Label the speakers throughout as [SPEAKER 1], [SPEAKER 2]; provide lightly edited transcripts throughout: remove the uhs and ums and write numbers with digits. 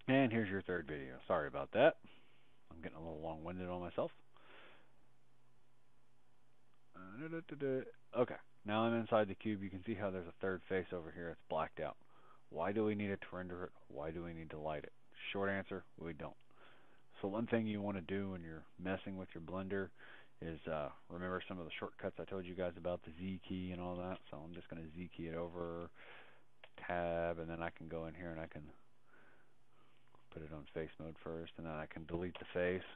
[SPEAKER 1] And here's your third video. Sorry about that. I'm getting a little long-winded on myself. Okay, now I'm inside the cube. You can see how there's a third face over here. It's blacked out. Why do we need it to render it? Why do we need to light it? Short answer, we don't. So one thing you want to do when you're messing with your Blender is remember some of the shortcuts I told you guys about, the Z key and all that. So I'm just going to Z key it over, tab, and then I can go in here and I can put it on face mode first, and then I can delete the face.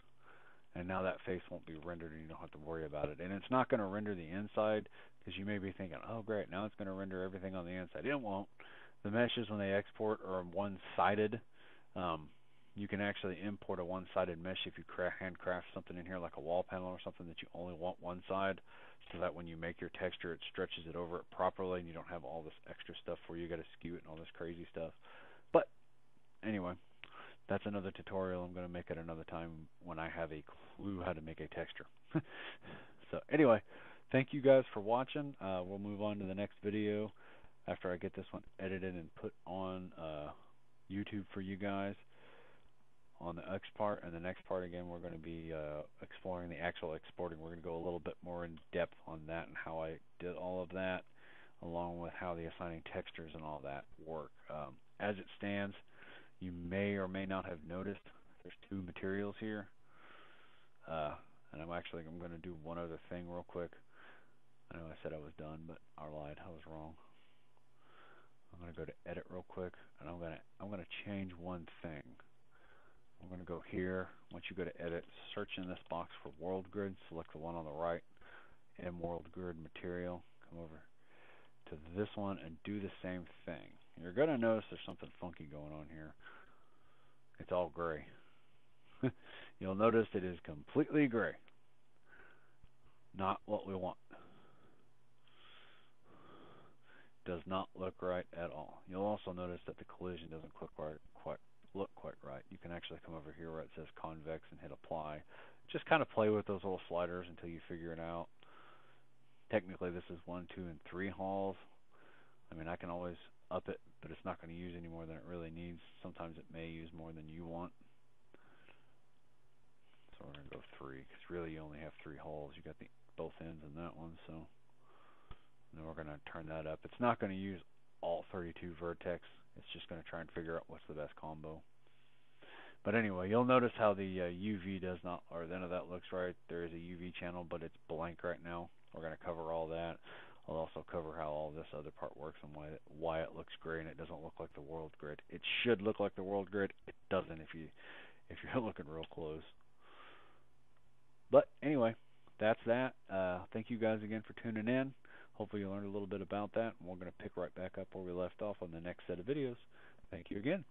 [SPEAKER 1] And now that face won't be rendered and you don't have to worry about it. And it's not going to render the inside, because you may be thinking, oh great, now it's going to render everything on the inside. It won't. The meshes, when they export, are one-sided. You can actually import a one-sided mesh if you handcraft something in here like a wall panel or something that you only want one side, so that when you make your texture it stretches it over it properly and you don't have all this extra stuff where you got to skew it and all this crazy stuff. But anyway, that's another tutorial. I'm going to make it another time when I have a clue how to make a texture. So anyway, thank you guys for watching. We'll move on to the next video after I get this one edited and put on YouTube for you guys on the X part. And the next part, again, we're going to be exploring the actual exporting. We're going to go a little bit more in depth on that and how I did all of that, along with how the assigning textures and all that work. As it stands, you may or may not have noticed there's two materials here. And I'm going to do one other thing real quick. I know I said I was done, but I lied. I was wrong. I'm going to go to edit real quick, and I'm going to change one thing. I'm going to go here. Once you go to edit, search in this box for world grid. Select the one on the right, and world grid material. Come over to this one and do the same thing. You're going to notice there's something funky going on here. It's all gray. You'll notice it is completely gray. Not what we want. Does not look right at all. You'll also notice that the collision doesn't look quite right. You can actually come over here where it says convex and hit apply. Just kind of play with those little sliders until you figure it out. Technically this is 1, 2, and 3 halls. I mean, I can always up it, but it's not going to use any more than it really needs. Sometimes it may use more than you want. So we're going to go 3, because really you only have 3 holes. You got both ends in that one, so then we're going to turn that up. It's not going to use all 32 vertex. It's just going to try and figure out what's the best combo. But anyway, you'll notice how the UV does not, or none of that looks right. There is a UV channel, but it's blank right now. We're going to cover all that. I'll also cover how all this other part works and why it looks gray and it doesn't look like the world grid. It should look like the world grid. It doesn't if you're looking real close. But anyway, that's that. Thank you guys again for tuning in. Hopefully you learned a little bit about that, and we're going to pick right back up where we left off on the next set of videos. Thank you again.